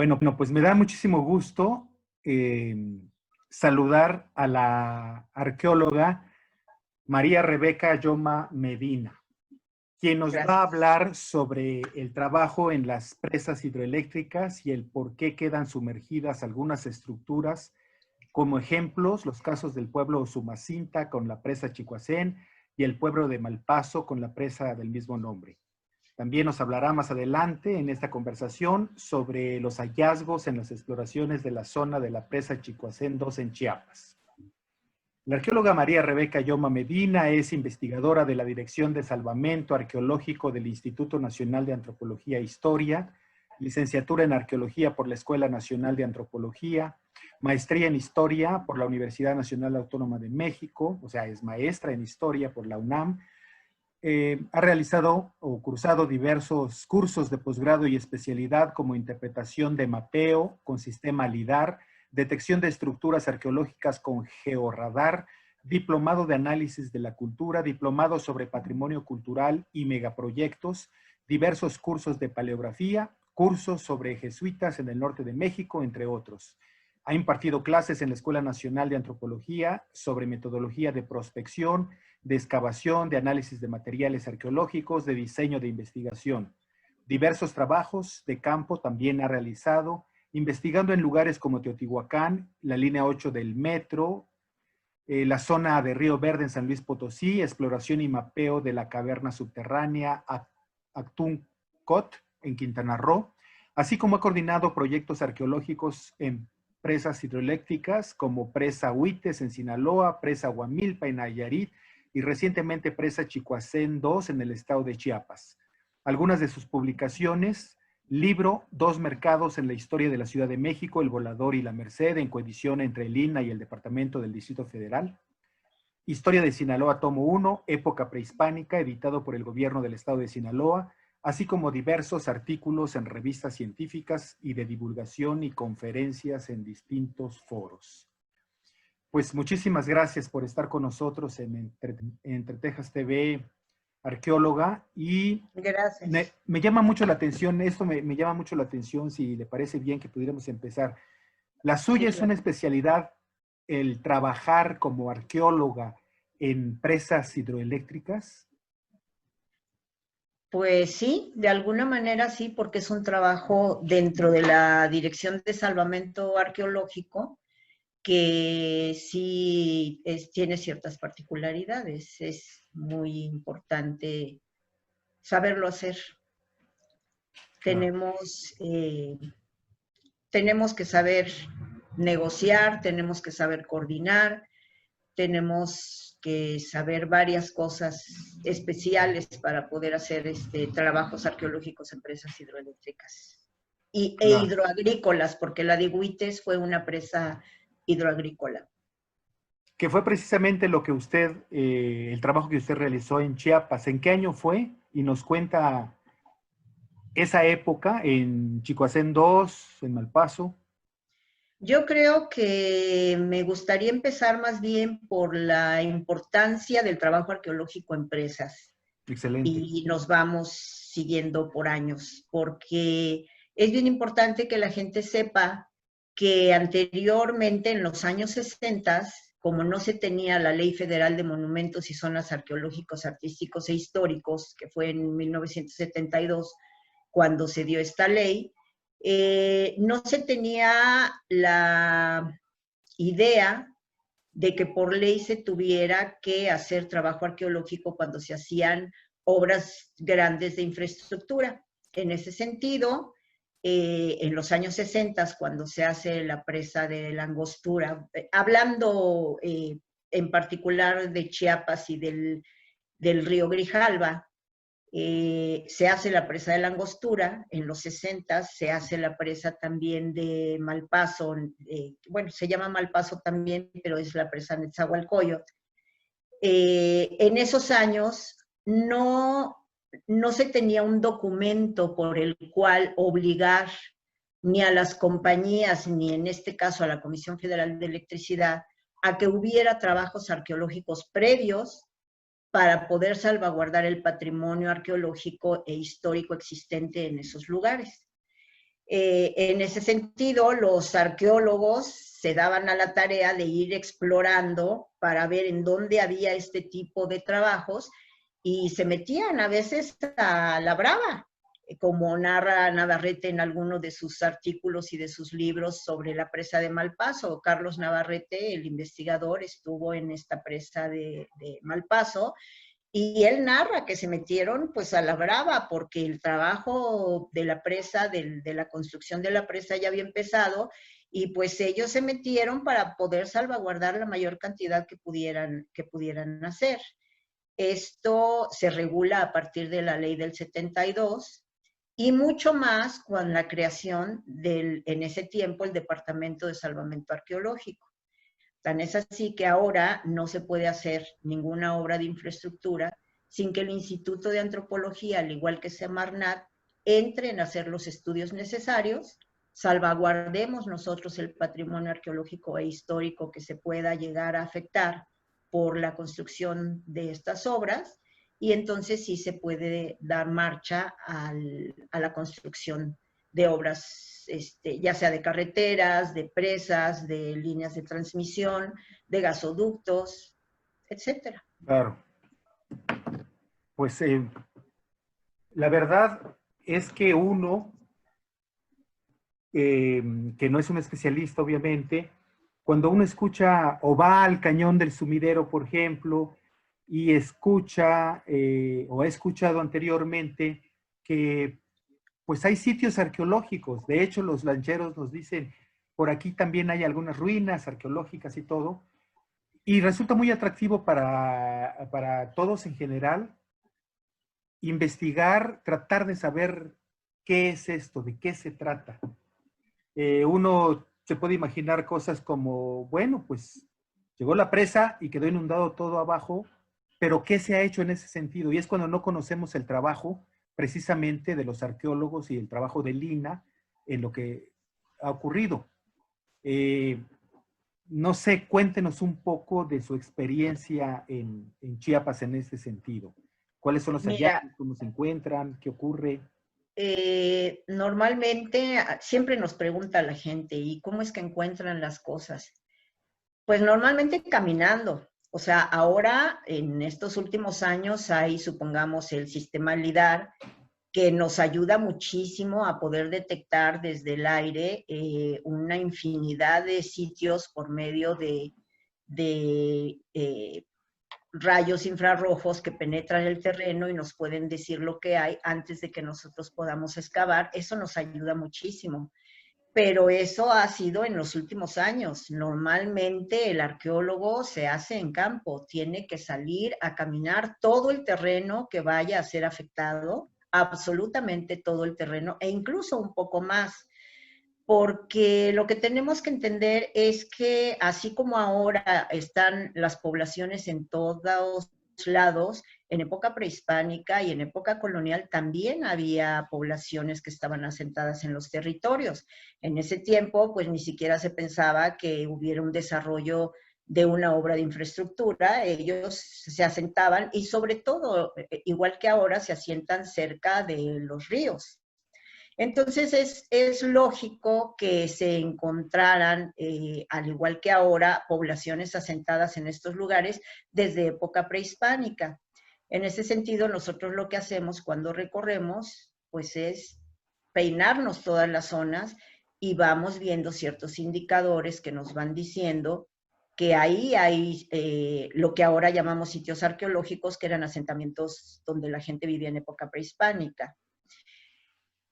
Bueno, pues me da muchísimo gusto saludar a la arqueóloga María Rebeca Yoma Medina, quien nos va a Gracias. hablar sobre el trabajo en las presas hidroeléctricas y el por qué quedan sumergidas algunas estructuras, como ejemplos los casos del pueblo Usumacinta con la presa Chicoacén y el pueblo de Malpaso con la presa del mismo nombre. También nos hablará más adelante en esta conversación sobre los hallazgos en las exploraciones de la zona de la presa Chicoacén 2 en Chiapas. La arqueóloga María Rebeca Yoma Medina es investigadora de la Dirección de Salvamento Arqueológico del Instituto Nacional de Antropología e Historia, licenciatura en Arqueología por la Escuela Nacional de Antropología, maestría en Historia por la Universidad Nacional Autónoma de México, o sea, es maestra en Historia por la UNAM. Ha realizado o cursado diversos cursos de posgrado y especialidad como interpretación de mapeo con sistema LIDAR, detección de estructuras arqueológicas con georradar, diplomado de análisis de la cultura, diplomado sobre patrimonio cultural y megaproyectos, diversos cursos de paleografía, cursos sobre jesuitas en el norte de México, entre otros. Ha impartido clases en la Escuela Nacional de Antropología sobre metodología de prospección, de excavación, de análisis de materiales arqueológicos, de diseño de investigación. Diversos trabajos de campo también ha realizado, investigando en lugares como Teotihuacán, la línea 8 del metro, la zona de Río Verde en San Luis Potosí, exploración y mapeo de la caverna subterránea Actuncot en Quintana Roo, así como ha coordinado proyectos arqueológicos en presas hidroeléctricas como Presa Huites en Sinaloa, Presa Huamilpa en Nayarit y recientemente Presa Chicoacén 2 en el estado de Chiapas. Algunas de sus publicaciones: libro Dos mercados en la historia de la Ciudad de México, El Volador y la Merced, en coedición entre el INAH y el Departamento del Distrito Federal. Historia de Sinaloa, tomo 1, época prehispánica, editado por el gobierno del estado de Sinaloa, así como diversos artículos en revistas científicas y de divulgación y conferencias en distintos foros. Pues muchísimas gracias por estar con nosotros en Entre Tejas TV, arqueóloga, y Gracias. me llama mucho la atención, esto me llama mucho la atención, si le parece bien que pudiéramos empezar. La suya Sí, es una claro. especialidad, el trabajar como arqueóloga en presas hidroeléctricas. Pues sí, de alguna manera sí, porque es un trabajo dentro de la Dirección de Salvamento Arqueológico que sí tiene ciertas particularidades. Es muy importante saberlo hacer. Claro. Tenemos que saber negociar, tenemos que saber coordinar, tenemos que saber varias cosas especiales para poder hacer trabajos arqueológicos en presas hidroeléctricas e Claro. hidroagrícolas, porque la de Huites fue una presa hidroagrícola. Que fue precisamente lo que usted, el trabajo que usted realizó en Chiapas. ¿En qué año fue? Y nos cuenta esa época en Chicoacén 2, en Malpaso. Yo creo que me gustaría empezar más bien por la importancia del trabajo arqueológico en presas Excelente. y nos vamos siguiendo por años, porque es bien importante que la gente sepa que anteriormente, en los años 60, como no se tenía la Ley Federal de Monumentos y Zonas Arqueológicos, Artísticos e Históricos, que fue en 1972 cuando se dio esta ley, no se tenía la idea de que por ley se tuviera que hacer trabajo arqueológico cuando se hacían obras grandes de infraestructura. En ese sentido, en los años 60, cuando se hace la presa de la Angostura, hablando en particular de Chiapas y del río Grijalva, se hace la presa de la Angostura, en los 60 se hace la presa también de Malpaso, bueno, se llama Malpaso también, pero es la presa de Nezahualcóyotl. En esos años no se tenía un documento por el cual obligar ni a las compañías, ni en este caso a la Comisión Federal de Electricidad, a que hubiera trabajos arqueológicos previos para poder salvaguardar el patrimonio arqueológico e histórico existente en esos lugares. En ese sentido, los arqueólogos se daban a la tarea de ir explorando para ver en dónde había este tipo de trabajos y se metían a veces a la brava, como narra Navarrete en alguno de sus artículos y de sus libros sobre la presa de Malpaso. Carlos Navarrete, el investigador, estuvo en esta presa de Malpaso y él narra que se metieron pues a la brava porque el trabajo de la presa, de la construcción de la presa ya había empezado y pues ellos se metieron para poder salvaguardar la mayor cantidad que pudieran hacer. Esto se regula a partir de la ley del 72 y mucho más con la creación en ese tiempo, el Departamento de Salvamento Arqueológico. Tan es así que ahora no se puede hacer ninguna obra de infraestructura sin que el Instituto de Antropología, al igual que Semarnat, entre en hacer los estudios necesarios, salvaguardemos nosotros el patrimonio arqueológico e histórico que se pueda llegar a afectar por la construcción de estas obras, y entonces sí se puede dar marcha a la construcción de obras, ya sea de carreteras, de presas, de líneas de transmisión, de gasoductos, etcétera. Claro. Pues la verdad es que uno, que no es un especialista obviamente, cuando uno escucha o va al Cañón del Sumidero, por ejemplo, y escucha o ha escuchado anteriormente que pues hay sitios arqueológicos. De hecho, los lancheros nos dicen, por aquí también hay algunas ruinas arqueológicas y todo. Y resulta muy atractivo para todos en general investigar, tratar de saber qué es esto, de qué se trata. Uno se puede imaginar cosas como, bueno, pues llegó la presa y quedó inundado todo abajo, pero ¿qué se ha hecho en ese sentido? Y es cuando no conocemos el trabajo precisamente de los arqueólogos y el trabajo de Lina en lo que ha ocurrido. No sé, cuéntenos un poco de su experiencia en Chiapas en ese sentido. ¿Cuáles son los Mira, hallazgos? ¿Cómo se encuentran? ¿Qué ocurre? normalmente siempre nos pregunta la gente, ¿y cómo es que encuentran las cosas? Pues normalmente caminando. O sea, ahora en estos últimos años hay, supongamos, el sistema LIDAR que nos ayuda muchísimo a poder detectar desde el aire una infinidad de sitios por medio de rayos infrarrojos que penetran el terreno y nos pueden decir lo que hay antes de que nosotros podamos excavar. Eso nos ayuda muchísimo. Pero eso ha sido en los últimos años. Normalmente el arqueólogo se hace en campo, tiene que salir a caminar todo el terreno que vaya a ser afectado, absolutamente todo el terreno e incluso un poco más, porque lo que tenemos que entender es que así como ahora están las poblaciones en todos lados, en época prehispánica y en época colonial también había poblaciones que estaban asentadas en los territorios. En ese tiempo, pues ni siquiera se pensaba que hubiera un desarrollo de una obra de infraestructura, ellos se asentaban y sobre todo, igual que ahora, se asientan cerca de los ríos. Entonces es lógico que se encontraran, al igual que ahora, poblaciones asentadas en estos lugares desde época prehispánica. En ese sentido, nosotros lo que hacemos cuando recorremos, pues es peinarnos todas las zonas y vamos viendo ciertos indicadores que nos van diciendo que ahí hay lo que ahora llamamos sitios arqueológicos, que eran asentamientos donde la gente vivía en época prehispánica.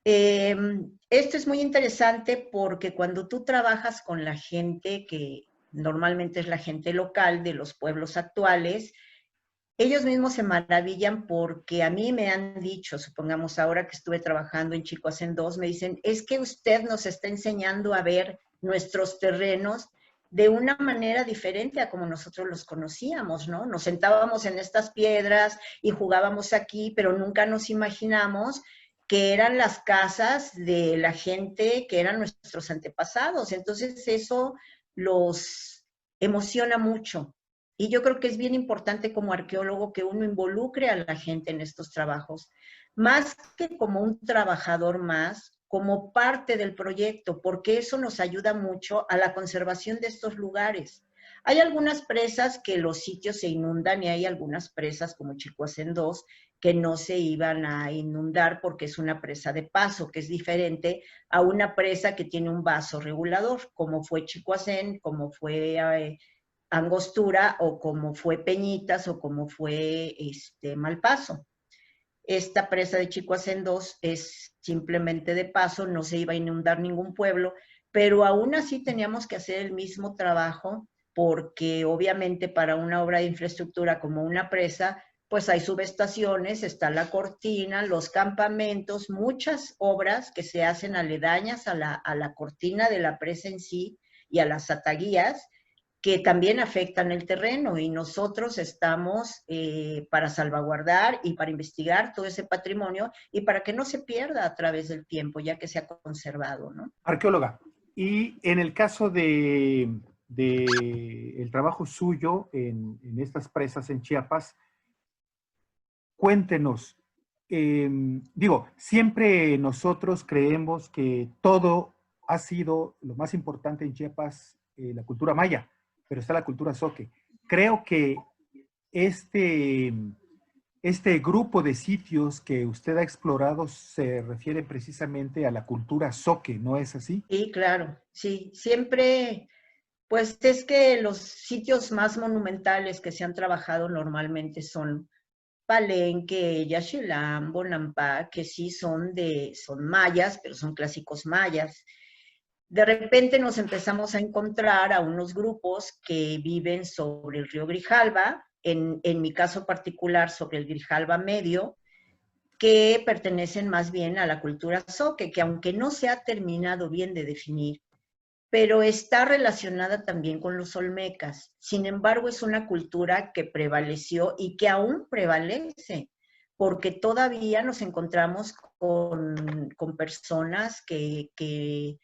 Esto es muy interesante porque cuando tú trabajas con la gente, que normalmente es la gente local de los pueblos actuales, ellos mismos se maravillan porque a mí me han dicho, supongamos ahora que estuve trabajando en Chicoacén 2, me dicen, es que usted nos está enseñando a ver nuestros terrenos de una manera diferente a como nosotros los conocíamos, ¿no? Nos sentábamos en estas piedras y jugábamos aquí, pero nunca nos imaginamos que eran las casas de la gente que eran nuestros antepasados. Entonces eso los emociona mucho. Y yo creo que es bien importante como arqueólogo que uno involucre a la gente en estos trabajos, más que como un trabajador más, como parte del proyecto, porque eso nos ayuda mucho a la conservación de estos lugares. Hay algunas presas que los sitios se inundan y hay algunas presas como Chicoacén 2 que no se iban a inundar porque es una presa de paso, que es diferente a una presa que tiene un vaso regulador, como fue Chicoacén, como fue Angostura o como fue Peñitas o como fue Malpaso. Esta presa de Chicoacén 2 es simplemente de paso, no se iba a inundar ningún pueblo, pero aún así teníamos que hacer el mismo trabajo porque obviamente para una obra de infraestructura como una presa, pues hay subestaciones, está la cortina, los campamentos, muchas obras que se hacen aledañas a la cortina de la presa en sí y a las ataguías, que también afectan el terreno y nosotros estamos para salvaguardar y para investigar todo ese patrimonio y para que no se pierda a través del tiempo, ya que se ha conservado, ¿no? Arqueóloga, y en el caso de el trabajo suyo en estas presas en Chiapas, cuéntenos, siempre nosotros creemos que todo ha sido lo más importante en Chiapas, la cultura maya, pero está la cultura zoque. Creo que este, este grupo de sitios que usted ha explorado se refiere precisamente a la cultura zoque, ¿no es así? Sí, claro, sí, siempre, pues es que los sitios más monumentales que se han trabajado normalmente son Palenque, Yaxchilán, Bonampak, que sí son mayas, pero son clásicos mayas. De repente nos empezamos a encontrar a unos grupos que viven sobre el río Grijalva, en mi caso particular sobre el Grijalva Medio, que pertenecen más bien a la cultura zoque, que aunque no se ha terminado bien de definir, pero está relacionada también con los olmecas. Sin embargo, es una cultura que prevaleció y que aún prevalece, porque todavía nos encontramos con personas que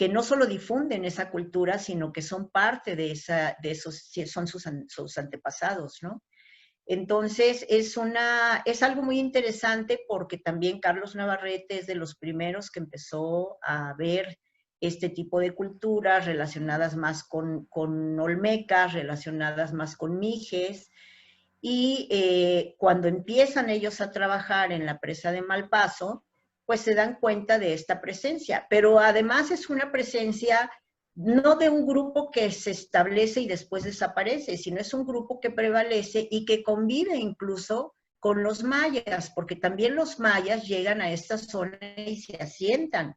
no solo difunden esa cultura, sino que son parte de esos, son sus antepasados, ¿no? Entonces, es algo muy interesante porque también Carlos Navarrete es de los primeros que empezó a ver este tipo de culturas relacionadas más con olmecas, relacionadas más con mijes, y cuando empiezan ellos a trabajar en la presa de Malpaso, pues se dan cuenta de esta presencia, pero además es una presencia no de un grupo que se establece y después desaparece, sino es un grupo que prevalece y que convive incluso con los mayas, porque también los mayas llegan a esta zona y se asientan.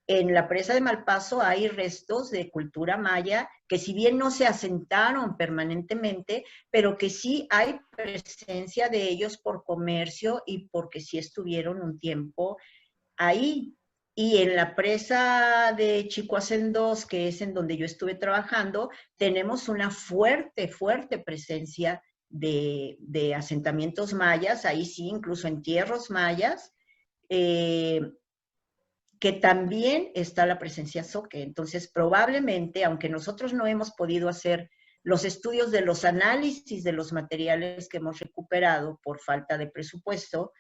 En la presa de Malpaso hay restos de cultura maya que si bien no se asentaron permanentemente, pero que sí hay presencia de ellos por comercio y porque sí estuvieron un tiempo ahí. Y en la presa de Chicoacén 2, que es en donde yo estuve trabajando, tenemos una fuerte, fuerte presencia de asentamientos mayas, ahí sí, incluso entierros mayas, eh, que también está la presencia zoque. Entonces, probablemente, aunque nosotros no hemos podido hacer los estudios de los análisis de los materiales que hemos recuperado por falta de presupuesto,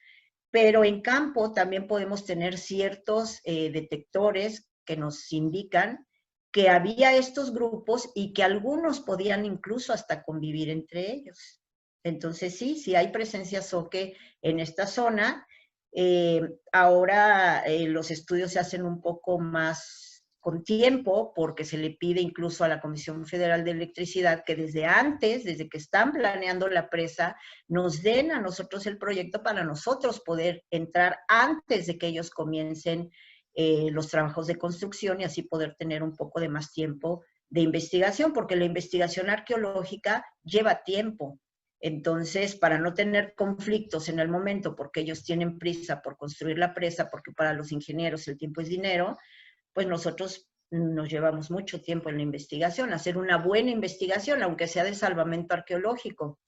pero en campo también podemos tener ciertos detectores que nos indican que había estos grupos y que algunos podían incluso hasta convivir entre ellos. Entonces sí, sí hay presencia zoque en esta zona. Ahora los estudios se hacen un poco más con tiempo porque se le pide incluso a la Comisión Federal de Electricidad que desde antes, desde que están planeando la presa, nos den a nosotros el proyecto para nosotros poder entrar antes de que ellos comiencen los trabajos de construcción y así poder tener un poco de más tiempo de investigación, porque la investigación arqueológica lleva tiempo. Entonces, para no tener conflictos en el momento, porque ellos tienen prisa por construir la presa, porque para los ingenieros el tiempo es dinero, pues nosotros nos llevamos mucho tiempo en la investigación, hacer una buena investigación, aunque sea de salvamento arqueológico.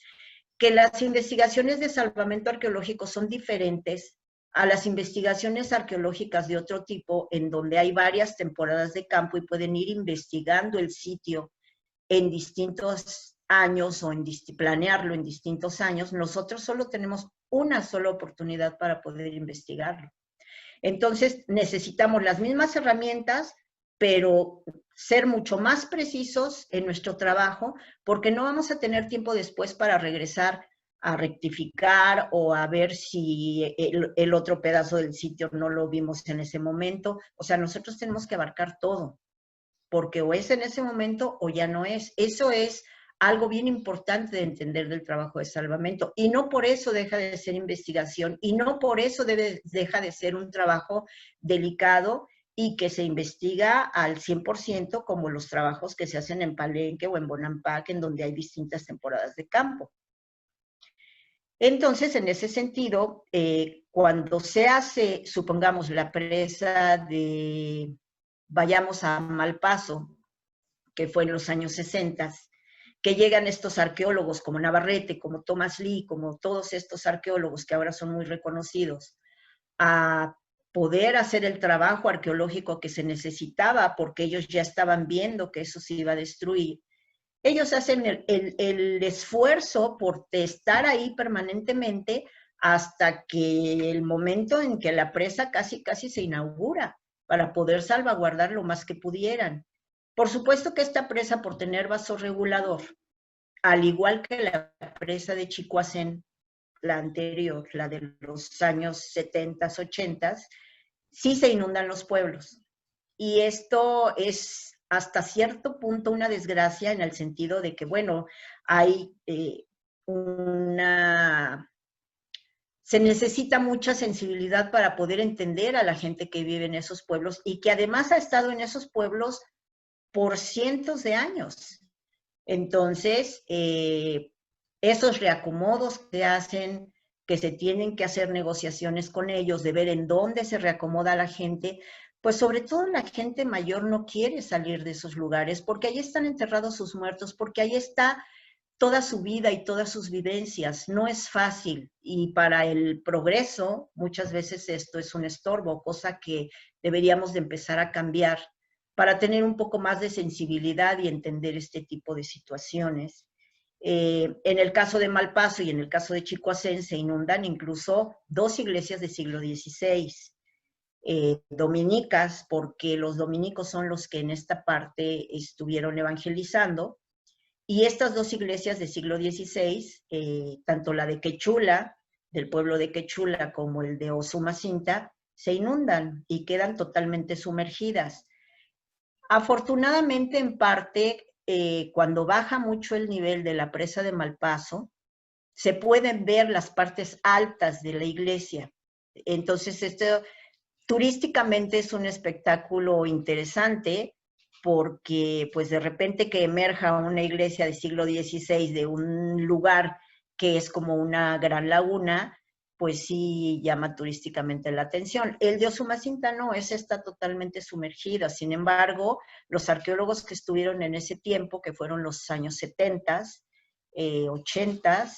Que las investigaciones de salvamento arqueológico son diferentes a las investigaciones arqueológicas de otro tipo, en donde hay varias temporadas de campo y pueden ir investigando el sitio en distintos años o planearlo en distintos años. Nosotros solo tenemos una sola oportunidad para poder investigarlo. Entonces necesitamos las mismas herramientas, pero ser mucho más precisos en nuestro trabajo, porque no vamos a tener tiempo después para regresar a rectificar o a ver si el otro pedazo del sitio no lo vimos en ese momento. O sea, nosotros tenemos que abarcar todo, porque o es en ese momento o ya no es. Eso es algo bien importante de entender del trabajo de salvamento. Y no por eso deja de ser investigación, y no por eso deja de ser un trabajo delicado y que se investiga al 100% como los trabajos que se hacen en Palenque o en Bonampak, en donde hay distintas temporadas de campo. Entonces, en ese sentido, cuando se hace, supongamos, la presa de, vayamos a Malpaso, que fue en los años 60, que llegan estos arqueólogos como Navarrete, como Thomas Lee, como todos estos arqueólogos que ahora son muy reconocidos, a poder hacer el trabajo arqueológico que se necesitaba, porque ellos ya estaban viendo que eso se iba a destruir. Ellos hacen el esfuerzo por estar ahí permanentemente hasta que el momento en que la presa casi se inaugura, para poder salvaguardar lo más que pudieran. Por supuesto que esta presa, por tener vaso regulador, al igual que la presa de Chicoacén, la anterior, la de los años 70, 80, sí se inundan los pueblos. Y esto es hasta cierto punto una desgracia en el sentido de que, bueno, hay se necesita mucha sensibilidad para poder entender a la gente que vive en esos pueblos y que además ha estado en esos pueblos por cientos de años. Entonces, esos reacomodos que hacen, que se tienen que hacer negociaciones con ellos, de ver en dónde se reacomoda la gente, pues sobre todo la gente mayor no quiere salir de esos lugares, porque ahí están enterrados sus muertos, porque ahí está toda su vida y todas sus vivencias. No es fácil, y para el progreso muchas veces esto es un estorbo, cosa que deberíamos de empezar a cambiar para tener un poco más de sensibilidad y entender este tipo de situaciones. En el caso de Malpaso y en el caso de Chicoacén se inundan incluso 2 iglesias del siglo XVI, dominicas, porque los dominicos son los que en esta parte estuvieron evangelizando, y estas 2 iglesias del siglo XVI, tanto la de Quechula, del pueblo de Quechula, como el de Osumacinta, se inundan y quedan totalmente sumergidas. Afortunadamente, en parte, cuando baja mucho el nivel de la presa de Malpaso, se pueden ver las partes altas de la iglesia. Entonces, esto turísticamente es un espectáculo interesante, porque pues de repente que emerja una iglesia del siglo XVI de un lugar que es como una gran laguna, pues sí llama turísticamente la atención. El de Osumacinta no, ese está totalmente sumergida. Sin embargo, los arqueólogos que estuvieron en ese tiempo, que fueron los años 70, 80,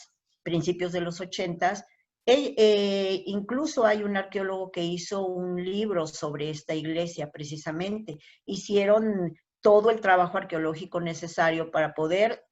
principios de los 80, incluso hay un arqueólogo que hizo un libro sobre esta iglesia precisamente. Hicieron todo el trabajo arqueológico necesario para poder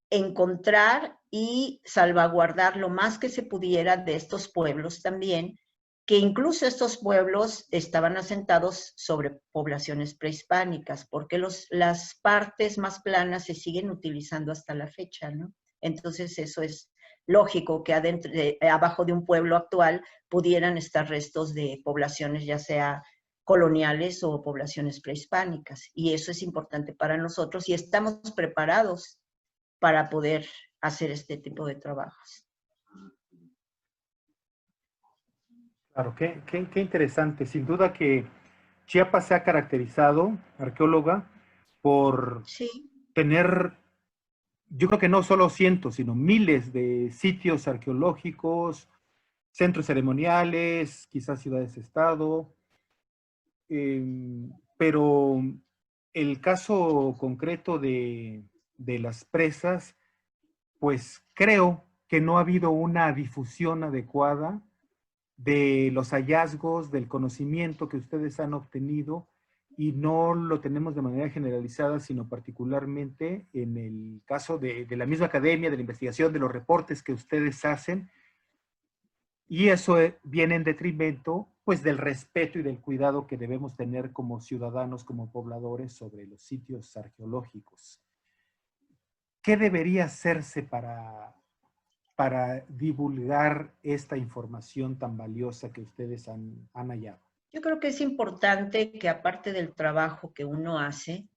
encontrar y salvaguardar lo más que se pudiera de estos pueblos también, que incluso estos pueblos estaban asentados sobre poblaciones prehispánicas, porque las partes más planas se siguen utilizando hasta la fecha, ¿no? Entonces eso es lógico que abajo de un pueblo actual pudieran estar restos de poblaciones, ya sea coloniales o poblaciones prehispánicas, y eso es importante para nosotros y estamos preparados para poder hacer este tipo de trabajos. Claro, qué interesante. Sin duda que Chiapas se ha caracterizado, arqueóloga, por sí. tener, yo creo que no solo cientos, sino miles de sitios arqueológicos, centros ceremoniales, quizás ciudades-estado, pero el caso concreto de las presas, pues creo que no ha habido una difusión adecuada de los hallazgos, del conocimiento que ustedes han obtenido, y no lo tenemos de manera generalizada, sino particularmente en el caso de la misma academia, de la investigación, de los reportes que ustedes hacen. Y eso viene en detrimento, pues, del respeto y del cuidado que debemos tener como ciudadanos, como pobladores, sobre los sitios arqueológicos. ¿Qué debería hacerse para divulgar esta información tan valiosa que ustedes han hallado? Yo creo que es importante que aparte del trabajo que uno hace,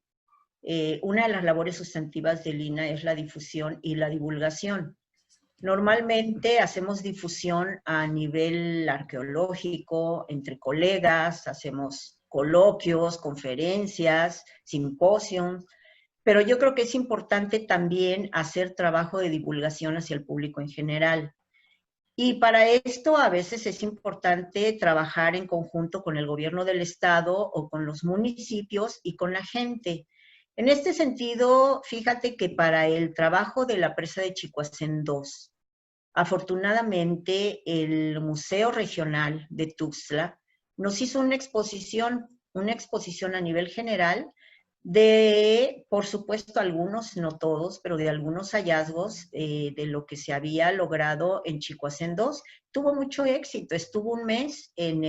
una de las labores sustantivas del INAH es la difusión y la divulgación. Normalmente hacemos difusión a nivel arqueológico, entre colegas, hacemos coloquios, conferencias, simposios, pero yo creo que es importante también hacer trabajo de divulgación hacia el público en general. Y para esto a veces es importante trabajar en conjunto con el gobierno del estado o con los municipios y con la gente. En este sentido, fíjate que para el trabajo de la presa de Chicoacén 2, afortunadamente el Museo Regional de Tuxtla nos hizo una exposición a nivel general de, por supuesto, algunos, no todos, pero de algunos hallazgos de lo que se había logrado en Chicoacén 2. Tuvo mucho éxito, estuvo un mes en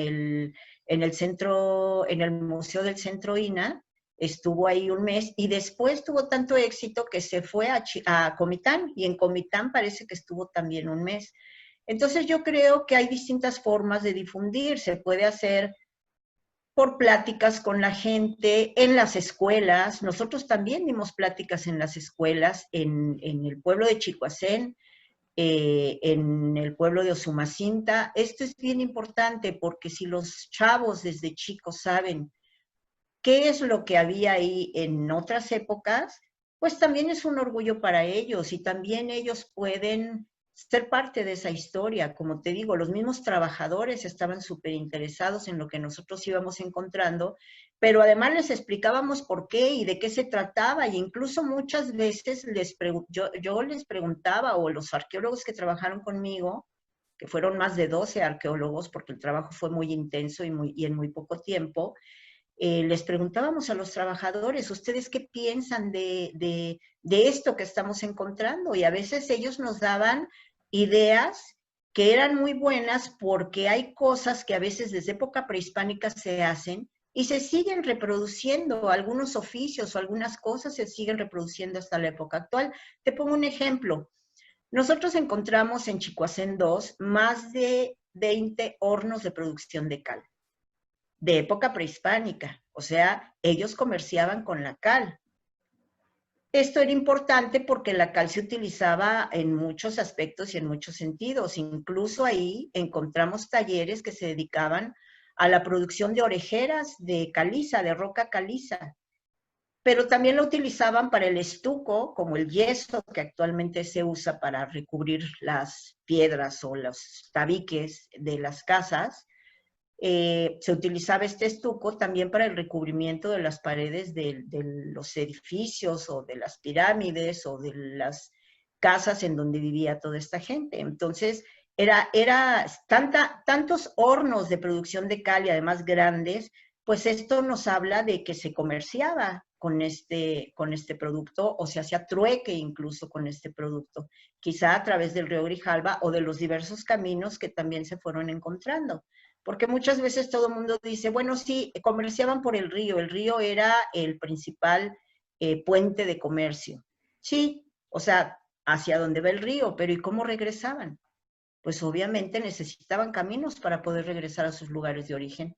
el centro, en el Museo del Centro INAH, estuvo ahí un mes y después tuvo tanto éxito que se fue a Comitán y en Comitán parece que estuvo también un mes. Entonces yo creo que hay distintas formas de difundir, se puede hacer por pláticas con la gente, en las escuelas. Nosotros también dimos pláticas en las escuelas, en el pueblo de Chicoacén, en el pueblo de Osumacinta. Esto es bien importante porque si los chavos desde chicos saben qué es lo que había ahí en otras épocas, pues también es un orgullo para ellos y también ellos pueden ser parte de esa historia. Como te digo, los mismos trabajadores estaban súper interesados en lo que nosotros íbamos encontrando, pero además les explicábamos por qué y de qué se trataba, y incluso muchas veces yo les preguntaba, o los arqueólogos que trabajaron conmigo, que fueron más de 12 arqueólogos, porque el trabajo fue muy intenso y en muy poco tiempo, les preguntábamos a los trabajadores, ¿ustedes qué piensan de esto que estamos encontrando? Y a veces ellos nos daban ideas que eran muy buenas porque hay cosas que a veces desde época prehispánica se hacen y se siguen reproduciendo, algunos oficios o algunas cosas se siguen reproduciendo hasta la época actual. Te pongo un ejemplo. Nosotros encontramos en Chicoacén 2 más de 20 hornos de producción de cal de época prehispánica, o sea, ellos comerciaban con la cal. Esto era importante porque la cal se utilizaba en muchos aspectos y en muchos sentidos. Incluso ahí encontramos talleres que se dedicaban a la producción de orejeras de caliza, de roca caliza, pero también lo utilizaban para el estuco, como el yeso que actualmente se usa para recubrir las piedras o los tabiques de las casas. Se utilizaba este estuco también para el recubrimiento de las paredes de los edificios o de las pirámides o de las casas en donde vivía toda esta gente. Entonces, era tantos hornos de producción de cal y además grandes, pues esto nos habla de que se comerciaba con este producto o se hacía trueque incluso con este producto, quizá a través del río Grijalva o de los diversos caminos que también se fueron encontrando. Porque muchas veces todo el mundo dice, bueno, sí, comerciaban por el río era el principal puente de comercio. Sí, o sea, hacia dónde va el río, pero ¿y cómo regresaban? Pues obviamente necesitaban caminos para poder regresar a sus lugares de origen.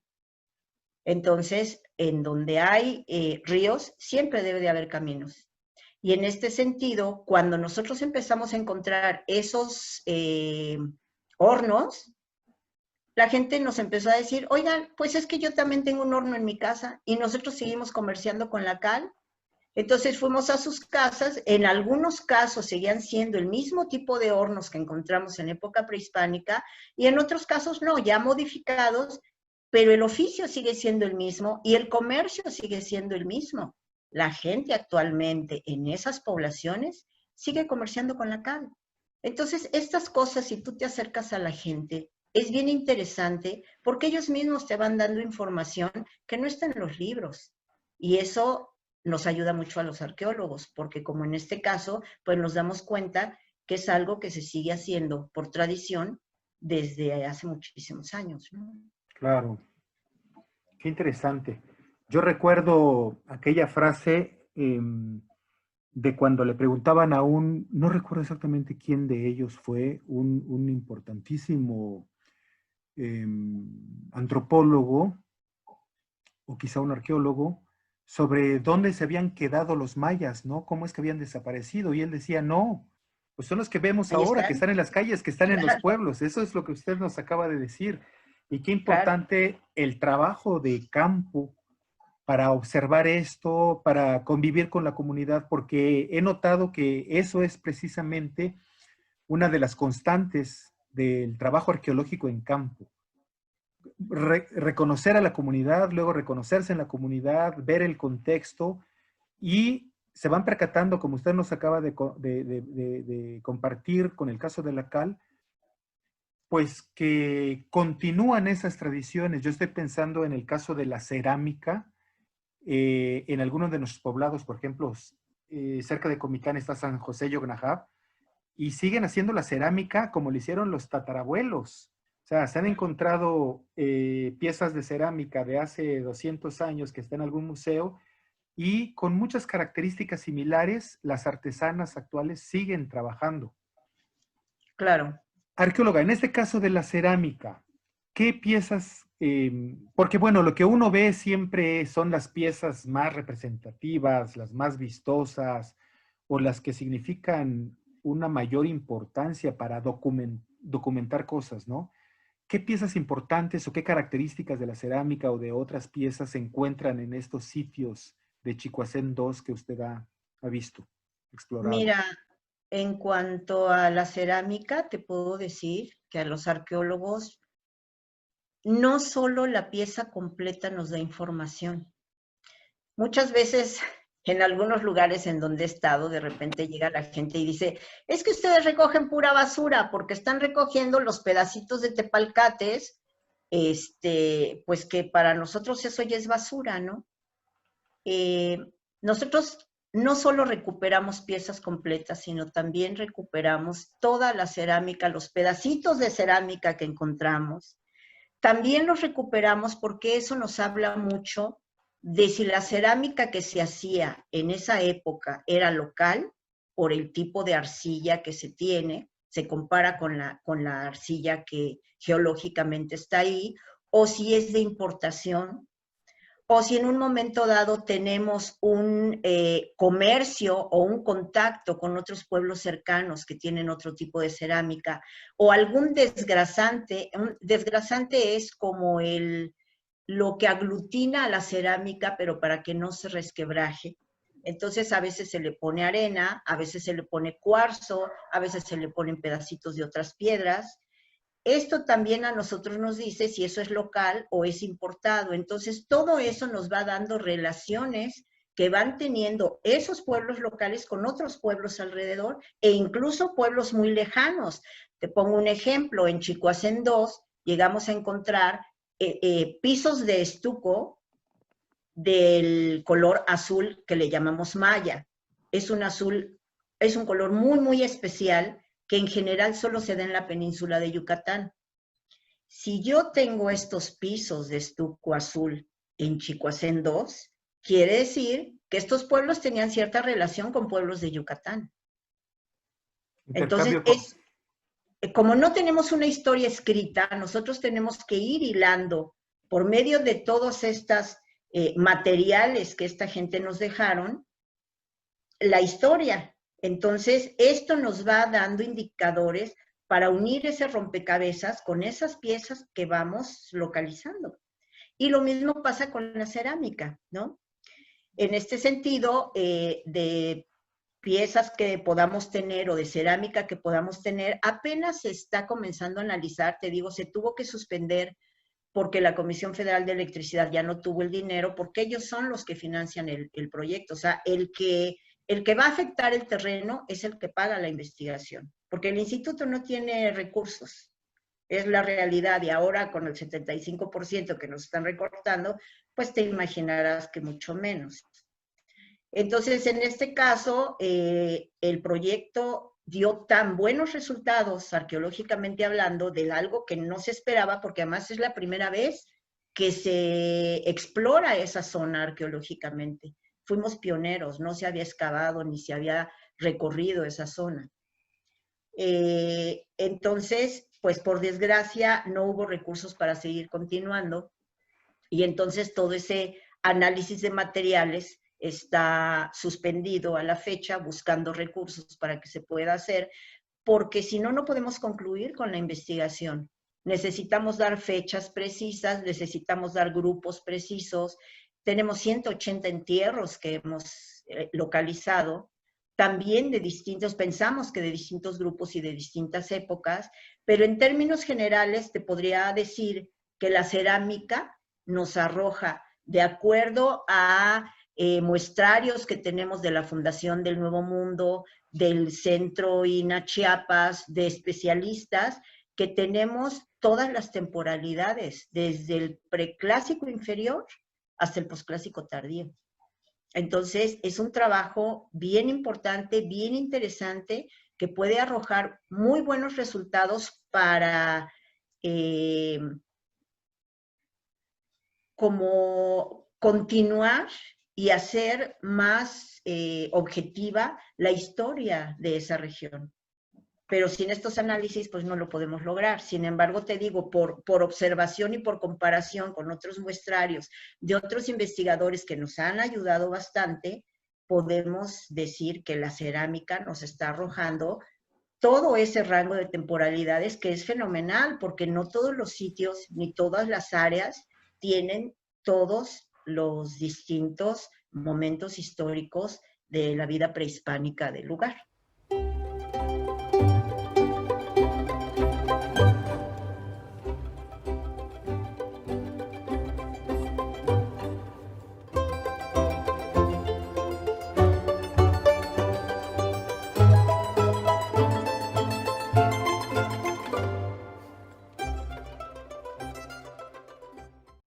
Entonces, en donde hay ríos, siempre debe de haber caminos. Y en este sentido, cuando nosotros empezamos a encontrar esos hornos, la gente nos empezó a decir, oigan, pues es que yo también tengo un horno en mi casa y nosotros seguimos comerciando con la cal. Entonces fuimos a sus casas, en algunos casos seguían siendo el mismo tipo de hornos que encontramos en época prehispánica y en otros casos no, ya modificados, pero el oficio sigue siendo el mismo y el comercio sigue siendo el mismo. La gente actualmente en esas poblaciones sigue comerciando con la cal. Entonces, estas cosas, si tú te acercas a la gente, es bien interesante porque ellos mismos te van dando información que no está en los libros. Y eso nos ayuda mucho a los arqueólogos, porque como en este caso, pues nos damos cuenta que es algo que se sigue haciendo por tradición desde hace muchísimos años, ¿no? Claro, qué interesante. Yo recuerdo aquella frase de cuando le preguntaban a no recuerdo exactamente quién de ellos fue, un importantísimo antropólogo o quizá un arqueólogo, sobre dónde se habían quedado los mayas, ¿no? ¿Cómo es que habían desaparecido? Y él decía, no, pues son los que vemos Ahí ahora, que están, están en las calles, que están en los claro, pueblos. Eso es lo que usted nos acaba de decir. Y qué claro. importante el trabajo de campo para observar esto, para convivir con la comunidad, porque he notado que eso es precisamente una de las constantes del trabajo arqueológico en campo. Reconocer a la comunidad, luego reconocerse en la comunidad, ver el contexto y se van percatando, como usted nos acaba de compartir con el caso de la cal, pues que continúan esas tradiciones. Yo estoy pensando en el caso de la cerámica, en algunos de nuestros poblados, por ejemplo, cerca de Comitán está San José Yognajab, y siguen haciendo la cerámica como lo hicieron los tatarabuelos. O sea, se han encontrado piezas de cerámica de hace 200 años que están en algún museo y con muchas características similares, las artesanas actuales siguen trabajando. Claro. Arqueóloga, en este caso de la cerámica, ¿qué piezas? Porque bueno, lo que uno ve siempre son las piezas más representativas, las más vistosas o las que significan una mayor importancia para documentar cosas, ¿no? ¿Qué piezas importantes o qué características de la cerámica o de otras piezas se encuentran en estos sitios de Chicoacén 2 que usted ha visto, explorado? Mira, en cuanto a la cerámica, te puedo decir que a los arqueólogos no solo la pieza completa nos da información. Muchas veces en algunos lugares en donde he estado, de repente llega la gente y dice, es que ustedes recogen pura basura porque están recogiendo los pedacitos de tepalcates, pues que para nosotros eso ya es basura, ¿no? Eh, Nosotros no solo recuperamos piezas completas, sino también recuperamos toda la cerámica, los pedacitos de cerámica que encontramos. También los recuperamos porque eso nos habla mucho de si la cerámica que se hacía en esa época era local por el tipo de arcilla que se tiene, se compara con la arcilla que geológicamente está ahí, o si es de importación, o si en un momento dado tenemos un comercio o un contacto con otros pueblos cercanos que tienen otro tipo de cerámica, o algún desgrasante. Un desgrasante es como lo que aglutina a la cerámica, pero para que no se resquebraje. Entonces a veces se le pone arena, a veces se le pone cuarzo, a veces se le ponen pedacitos de otras piedras. Esto también a nosotros nos dice si eso es local o es importado. Entonces, todo eso nos va dando relaciones que van teniendo esos pueblos locales con otros pueblos alrededor e incluso pueblos muy lejanos. Te pongo un ejemplo, en Chicoacén 2 llegamos a encontrar pisos de estuco del color azul que le llamamos maya. Es un azul, es un color muy, muy especial que en general solo se da en la península de Yucatán. Si yo tengo estos pisos de estuco azul en Chicoacén 2, quiere decir que estos pueblos tenían cierta relación con pueblos de Yucatán. Entonces, Intercambio con... como no tenemos una historia escrita, nosotros tenemos que ir hilando por medio de todos estos materiales que esta gente nos dejaron, la historia. Entonces, esto nos va dando indicadores para unir ese rompecabezas con esas piezas que vamos localizando. Y lo mismo pasa con la cerámica, ¿no? En este sentido, de piezas que podamos tener o de cerámica que podamos tener, apenas se está comenzando a analizar, te digo, se tuvo que suspender porque la Comisión Federal de Electricidad ya no tuvo el dinero, porque ellos son los que financian el proyecto. O sea, el que va a afectar el terreno es el que paga la investigación, porque el instituto no tiene recursos. Es la realidad, y ahora con el 75% que nos están recortando, pues te imaginarás que mucho menos. Entonces, en este caso, el proyecto dio tan buenos resultados arqueológicamente hablando de algo que no se esperaba, porque además es la primera vez que se explora esa zona arqueológicamente. Fuimos pioneros, no se había excavado ni se había recorrido esa zona. Entonces, pues por desgracia no hubo recursos para seguir continuando y entonces todo ese análisis de materiales está suspendido a la fecha, buscando recursos para que se pueda hacer, porque si no, no podemos concluir con la investigación. Necesitamos dar fechas precisas, necesitamos dar grupos precisos. Tenemos 180 entierros que hemos localizado, también de distintos, pensamos que de distintos grupos y de distintas épocas, pero en términos generales te podría decir que la cerámica nos arroja, de acuerdo a muestrarios que tenemos de la Fundación del Nuevo Mundo, del Centro INA Chiapas, de especialistas, que tenemos todas las temporalidades, desde el preclásico inferior hasta el posclásico tardío. Entonces, es un trabajo bien importante, bien interesante, que puede arrojar muy buenos resultados para como continuar y hacer más objetiva la historia de esa región. Pero sin estos análisis, pues no lo podemos lograr. Sin embargo, te digo, por observación y por comparación con otros muestrarios de otros investigadores que nos han ayudado bastante, podemos decir que la cerámica nos está arrojando todo ese rango de temporalidades que es fenomenal, porque no todos los sitios ni todas las áreas tienen todos los distintos momentos históricos de la vida prehispánica del lugar.